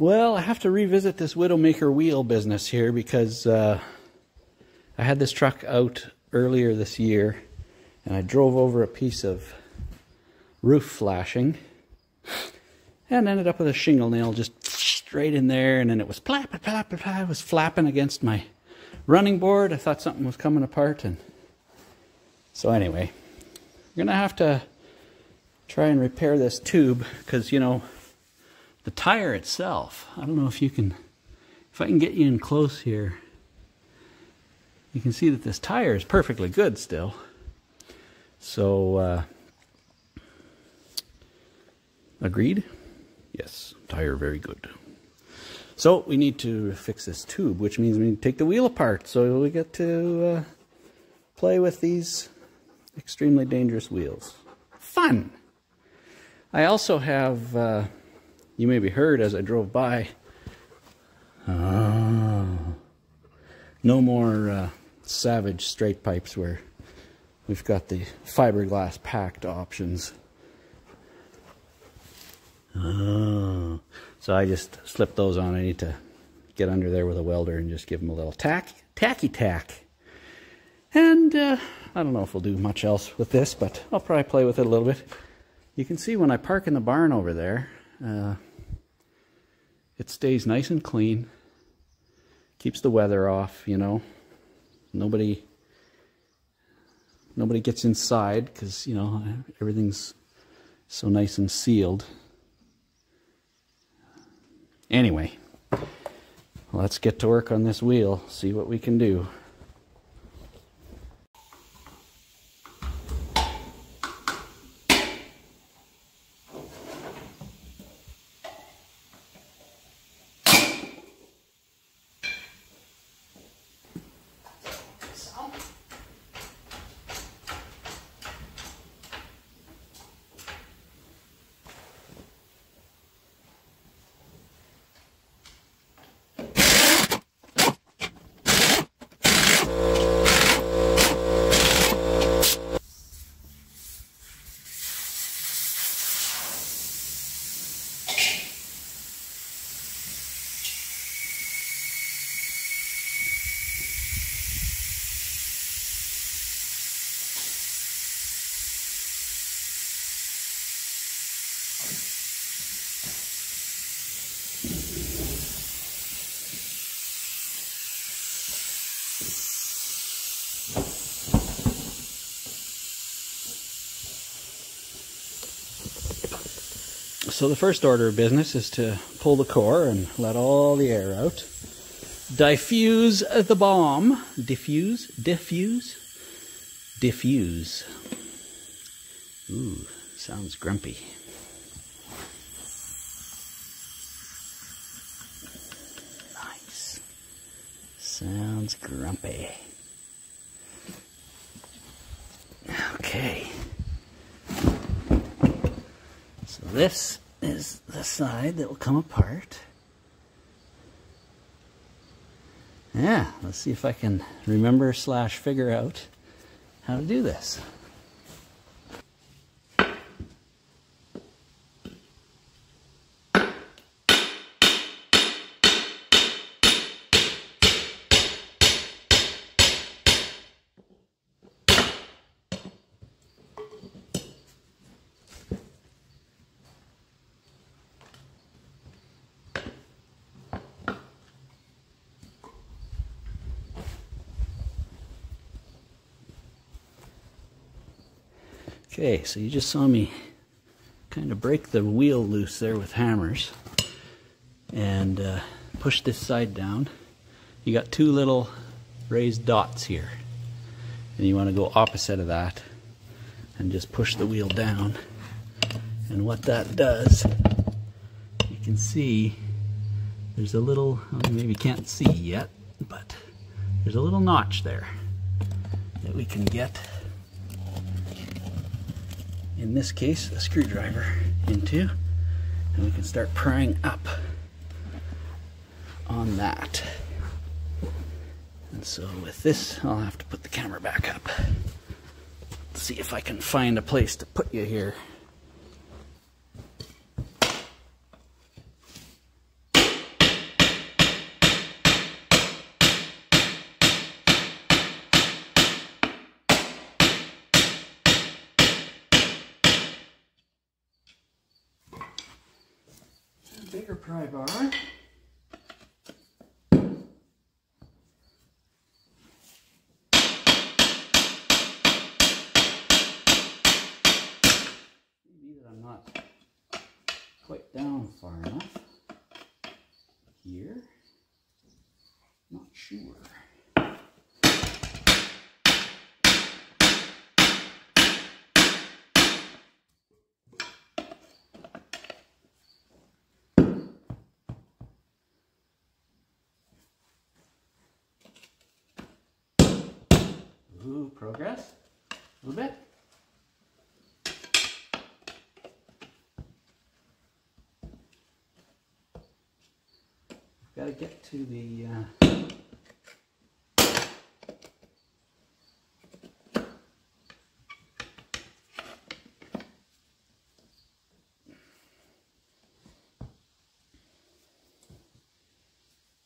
Well, I have to revisit this Widowmaker wheel business here because I had this truck out earlier this year and I drove over a piece of roof flashing and ended up with a shingle nail just straight in there, and then it was plap, plap, plap, plap. It was flapping against my running board. I thought something was coming apart, and so anyway, I'm gonna have to try and repair this tube because, you know, the tire itself, I don't know if you can, if I can get you in close here, you can see that this tire is perfectly good still. So, agreed? Yes, tire very good. So we need to fix this tube, which means we need to take the wheel apart. So we get to play with these extremely dangerous wheels. Fun! I also have... you maybe heard as I drove by, no more Savage straight pipes where we've got the fiberglass packed options. So I just slipped those on. I need to get under there with a welder and just give them a little tacky tack. And I don't know if we'll do much else with this, but I'll probably play with it a little bit. You can see when I park in the barn over there, it stays nice and clean, keeps the weather off, you know. Nobody gets inside because, you know, everything's so nice and sealed. Anyway, let's get to work on this wheel, see what we can do. So the first order of business is to pull the core and let all the air out. Diffuse the bomb. Diffuse. Ooh, sounds grumpy. Nice. Sounds grumpy. Okay. So this is the side that will come apart. Yeah, let's see if I can remember / figure out how to do this. Okay, so you just saw me kind of break the wheel loose there with hammers and push this side down. You got two little raised dots here, and you want to go opposite of that and just push the wheel down. And what that does, you can see there's a little, well, you maybe can't see yet, but there's a little notch there that we can get, in this case, a screwdriver into, and we can start prying up on that. And so with this, I'll have to put the camera back up. Let's see if I can find a place to put you here. bigger pry bar. Maybe that I'm not quite down far enough here. Not sure. Ooh, progress. A little bit. Got to get to the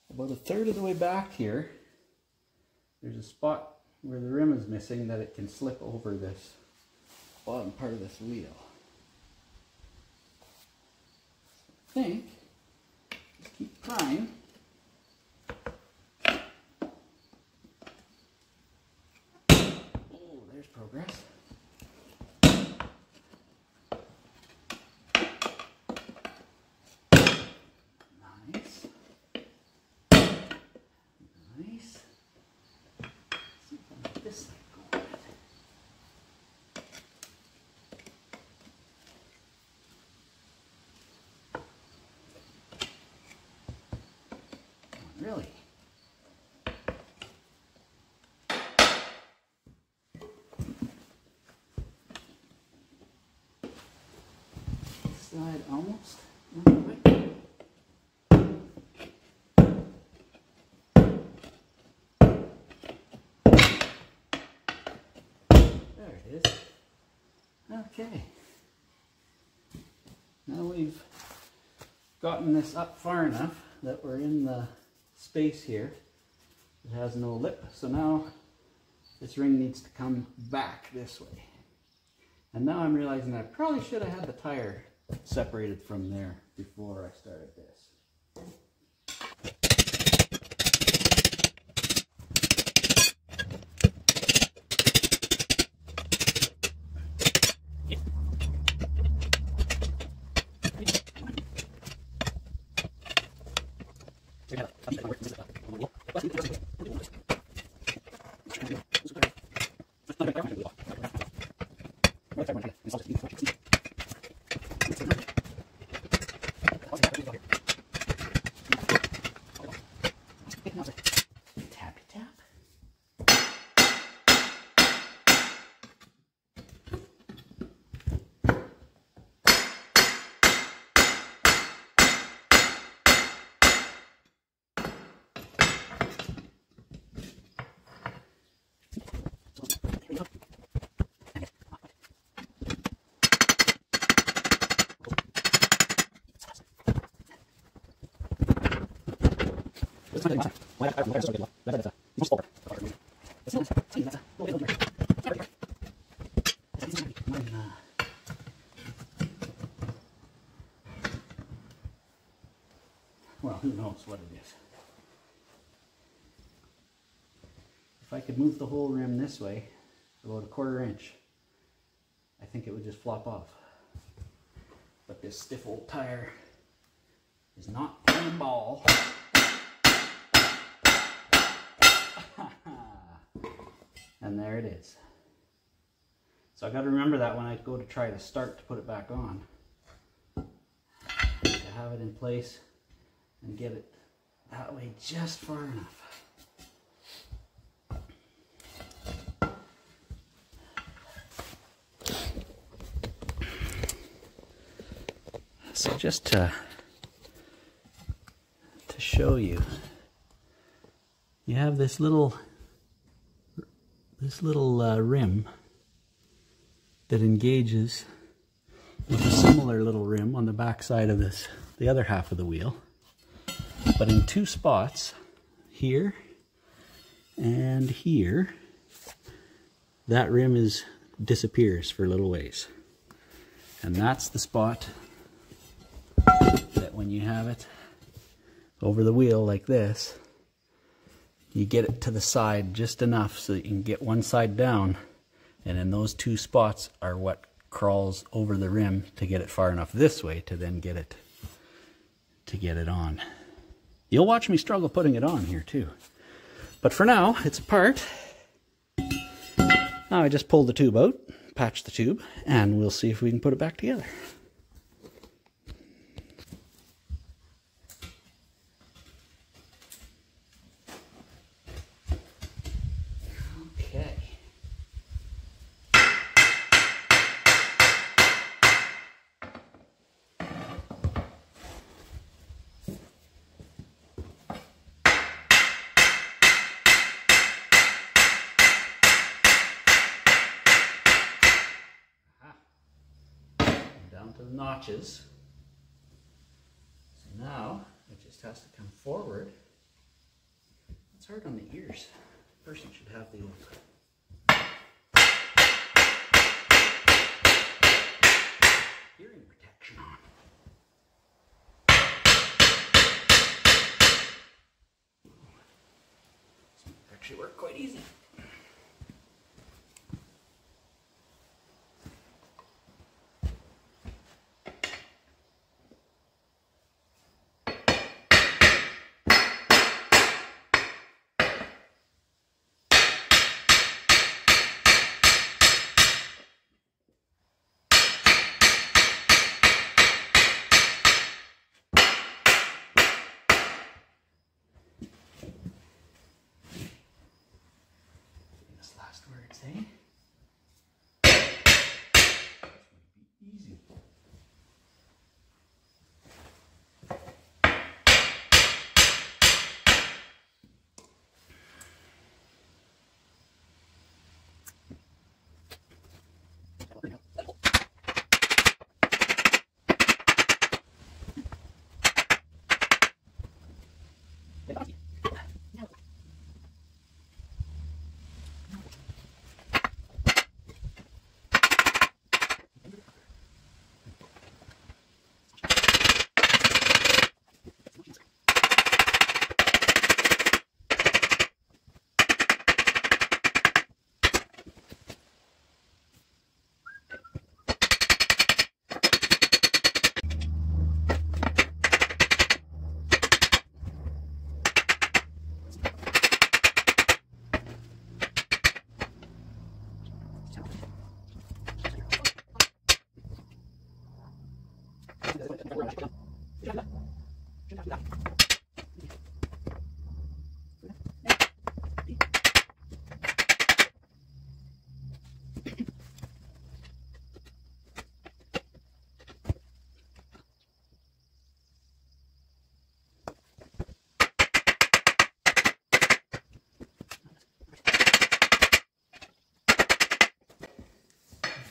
about a third of the way back here. There's a spot where the rim is missing that it can slip over this bottom part of this wheel. I think just keep prying. Oh, there's progress. Nice. Nice. See if I can get this side going. Really? This side almost. Not quite. There it is. Okay. Now we've gotten this up far enough that we're in the space here. It has no lip, so now this ring needs to come back this way. And now I'm realizing that I probably should have had the tire separated from there before I started this. Tappy tap. Well, who knows what it is. If I could move the whole rim this way, about a 1/4 inch, I think it would just flop off. But this stiff old tire is not playing ball. And there it is. So I got to remember that when I go to try to start to put it back on, to have it in place and get it that way just far enough. So just to show you, you have this little rim that engages with a similar little rim on the back side of this, the other half of the wheel, but in 2 spots, here and here, that rim disappears for a little ways, and that's the spot that when you have it over the wheel like this, you get it to the side just enough so that you can get one side down, and then those two spots are what crawls over the rim to get it far enough this way to then get it on. You'll watch me struggle putting it on here too. But for now, it's apart. Now I just pull the tube out, patch the tube, and we'll see if we can put it back together. Okay. Down to the notches. So now it just has to come forward. It's hard on the ears. Person should have the old hearing protection on. This might actually work quite easy. Words, eh? This might be easy.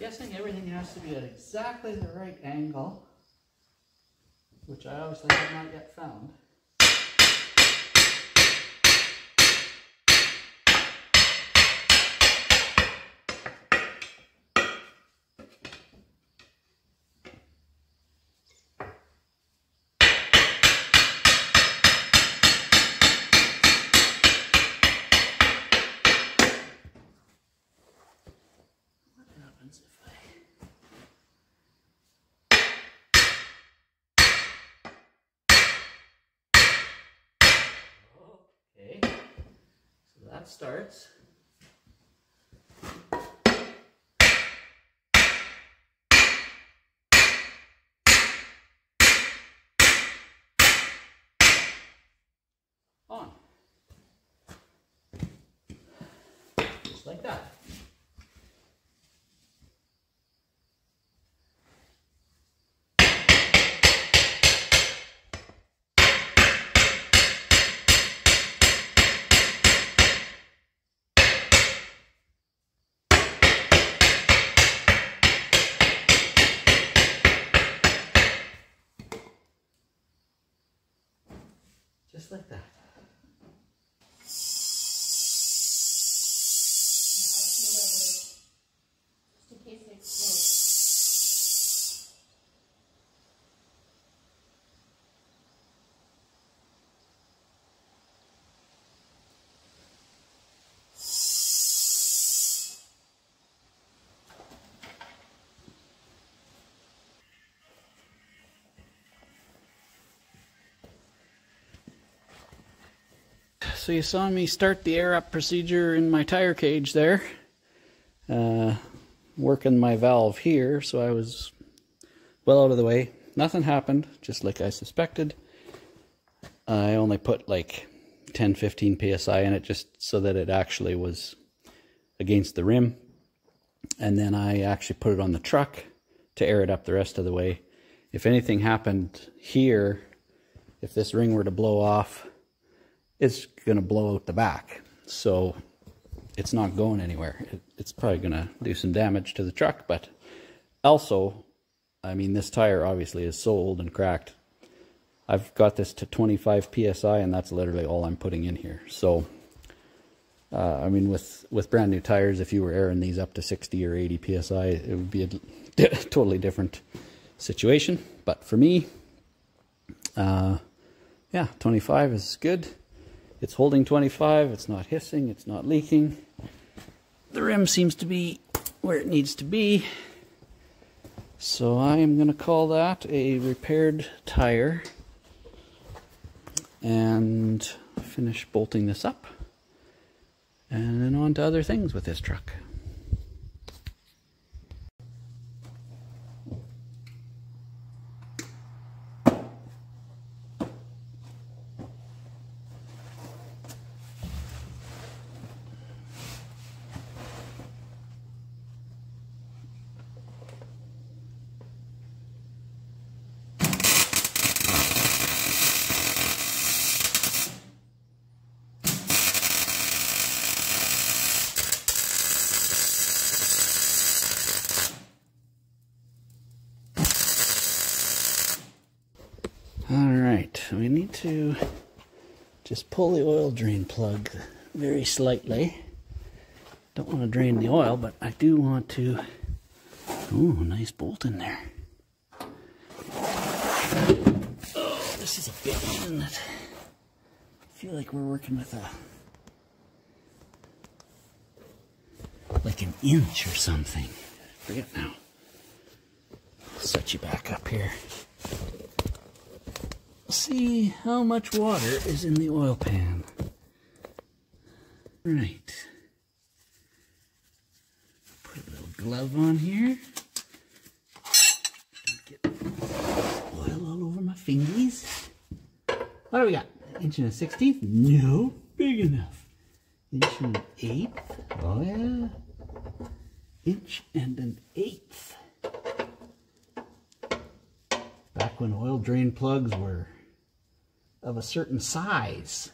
Guessing everything has to be at exactly the right angle, which I obviously have not yet found. Okay, so that starts. On. Just like that. Just like that. Just in case it explodes. So you saw me start the air up procedure in my tire cage there. Working my valve here, so I was well out of the way. Nothing happened, just like I suspected. I only put like 10-15 psi in it just so that it actually was against the rim. And then I actually put it on the truck to air it up the rest of the way. If anything happened here, if this ring were to blow off, it's going to blow out the back. So it's not going anywhere. It's probably going to do some damage to the truck, but also, I mean, this tire obviously is so old and cracked. I've got this to 25 psi, and that's literally all I'm putting in here. So, I mean, with brand new tires, if you were airing these up to 60 or 80 psi, it would be a totally different situation. But for me, yeah, 25 is good. It's holding 25, it's not hissing, it's not leaking. The rim seems to be where it needs to be. So I am going to call that a repaired tire and finish bolting this up. And then on to other things with this truck. Alright, we need to just pull the oil drain plug very slightly. Don't want to drain the oil, but I do want to... Ooh, nice bolt in there. Oh, this is a big one, isn't it? I feel like we're working with like an inch or something. I forget now. I'll set you back up here. See how much water is in the oil pan. Right. Put a little glove on here. Don't get oil all over my fingies. What do we got? 1/16? No, big enough. 1/8. Oh yeah. 1/8. Back when oil drain plugs were of a certain size.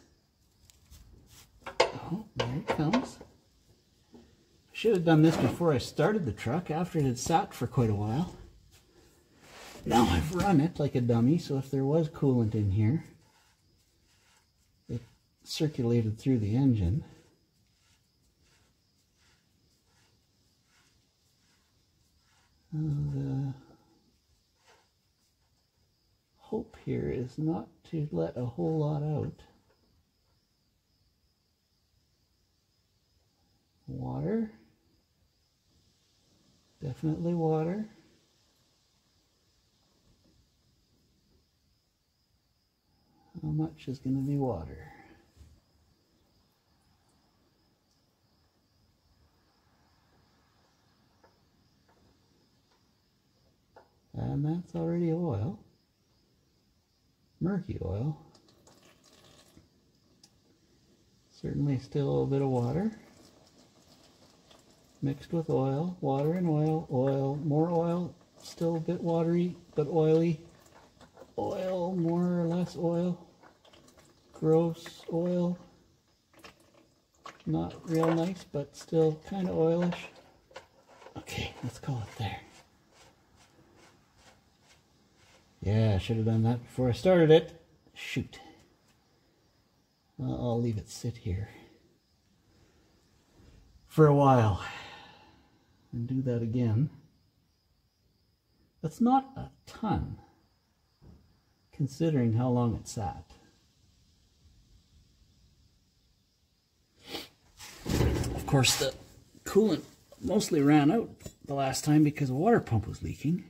Oh, there it comes. I should have done this before I started the truck, after it had sat for quite a while. Now I've run it like a dummy, so if there was coolant in here, it circulated through the engine. The hope here is not to let a whole lot out. Water. Definitely water. How much is going to be water? And that's already oil. Murky oil. Certainly still a bit of water. Mixed with oil, water and oil, oil, more oil, still a bit watery but oily. Oil, more or less oil. Gross oil. Not real nice, but still kind of oilish. Okay, let's call it there. Yeah, I should have done that before I started it. Shoot. I'll leave it sit here for a while and do that again. That's not a ton, considering how long it sat. Of course, the coolant mostly ran out the last time because the water pump was leaking.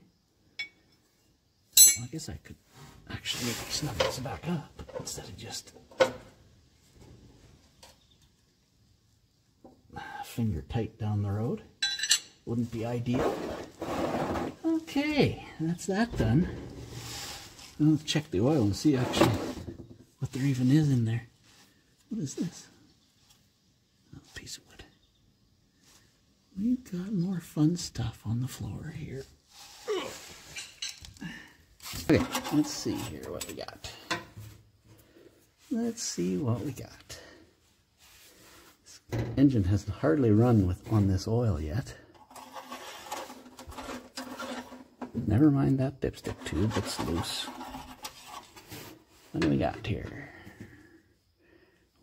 Well, I guess I could actually snug this back up instead of just finger tight down the road. Wouldn't be ideal. Okay, that's that done. I'll check the oil and see actually what there even is in there. What is this? Oh, a piece of wood. We've got more fun stuff on the floor here. Okay, let's see here what we got. Let's see what we got. This engine has hardly run on this oil yet. Never mind that dipstick tube, it's loose. What do we got here?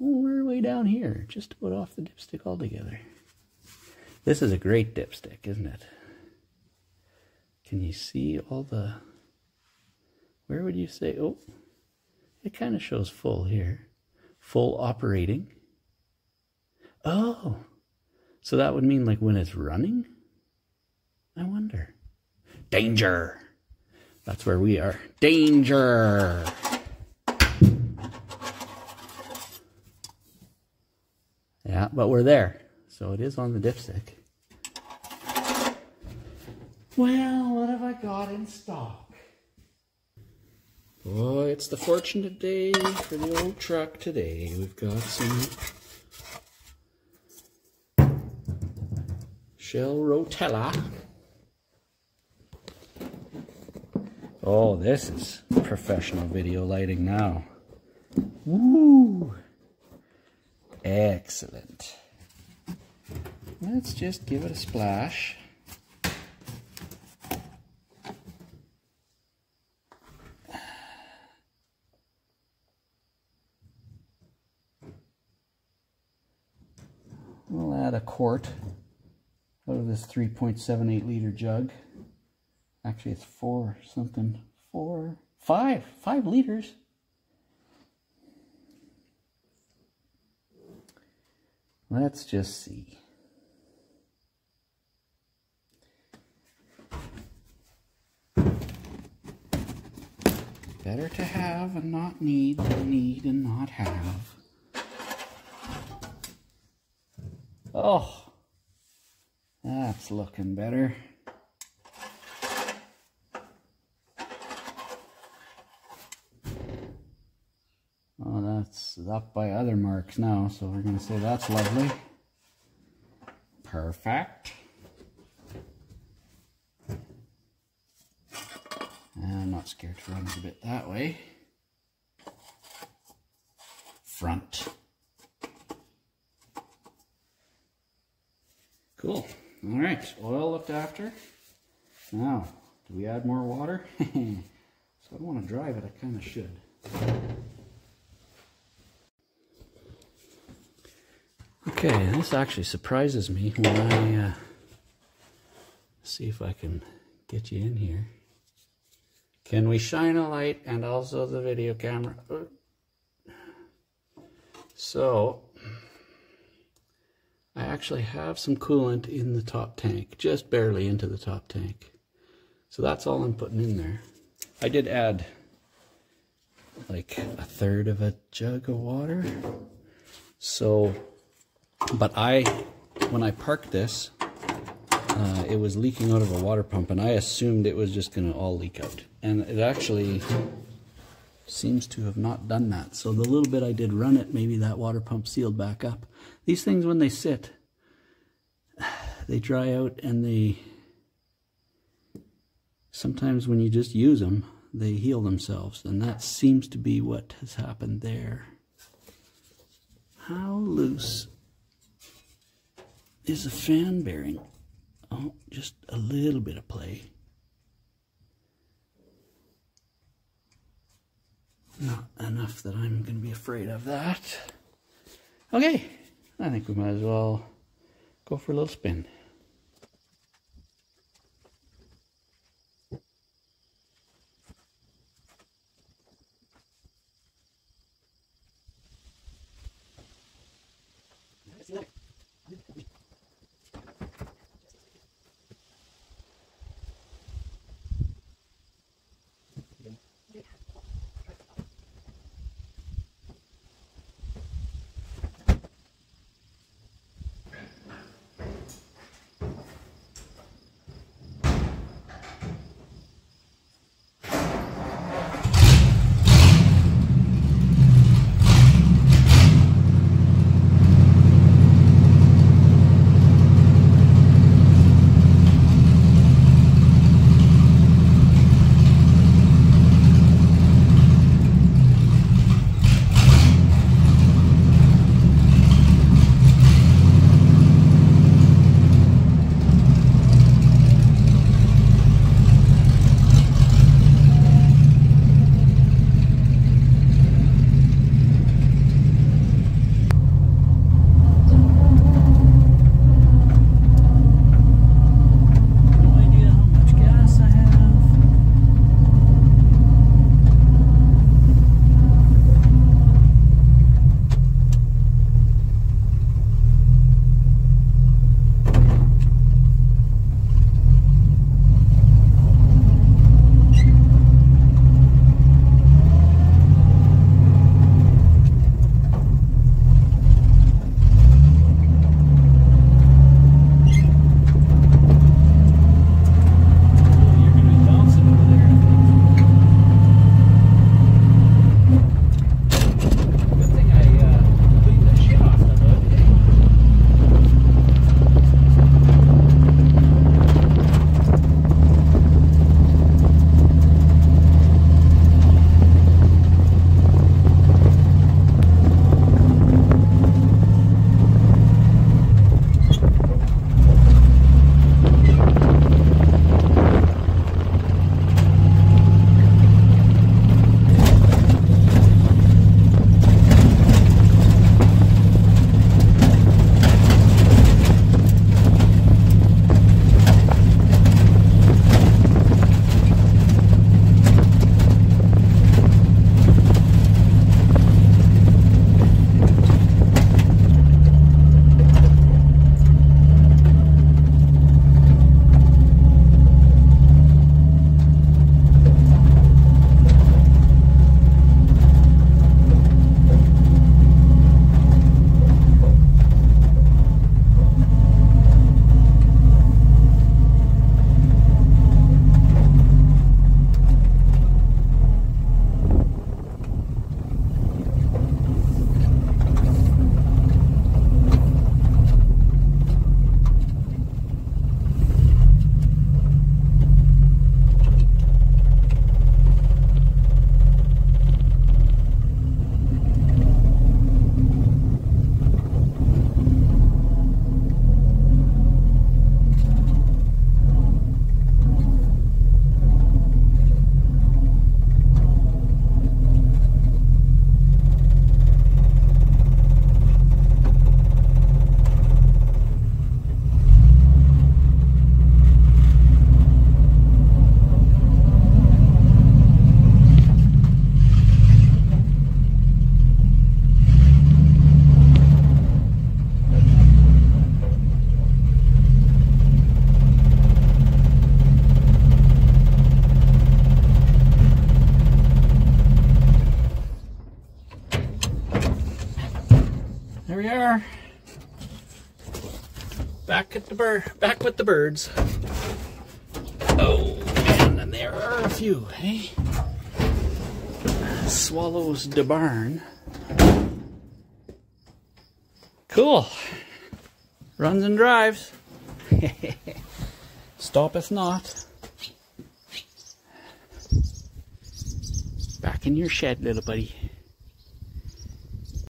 Oh, we're way down here, just about off the dipstick altogether. This is a great dipstick, isn't it? Can you see all the... Where would you say... Oh, it kind of shows full here. Full operating. Oh, so that would mean like when it's running? I wonder. Danger! That's where we are. Danger! Yeah, but we're there. So it is on the dipstick. Well, what have I got in stock? Boy, it's the fortunate day for the old truck today. We've got some Shell Rotella. Oh, this is professional video lighting now. Woo! Excellent. Let's just give it a splash. We'll add a quart out of this 3.78 liter jug. Actually, it's 5 liters. Let's just see. Better to have and not need than need and not have. Oh, that's looking better. Oh, that's up by other marks now, so we're going to say that's lovely. Perfect. I'm not scared to run it a bit that way. Front. Cool. All right, oil looked after. Now, do we add more water? So I don't want to drive it, I kind of should. Okay, this actually surprises me when I see if I can get you in here. Can we shine a light and also the video camera? So, I actually have some coolant in the top tank, just barely into the top tank. So that's all I'm putting in there. I did add like 1/3 of a jug of water. So, but when I parked this, it was leaking out of a water pump, and I assumed it was just going to all leak out. And it actually seems to have not done that. So the little bit I did run it, maybe that water pump sealed back up. These things, when they sit, they dry out, and sometimes when you just use them, they heal themselves. And that seems to be what has happened there. How loose is a fan bearing? Oh, just a little bit of play. Not enough that I'm going to be afraid of that. Okay, I think we might as well go for a little spin. are. Back with the birds. Oh man, and there are a few, hey? Swallows de barn. Cool. Runs and drives. Stoppeth not. Back in your shed, little buddy.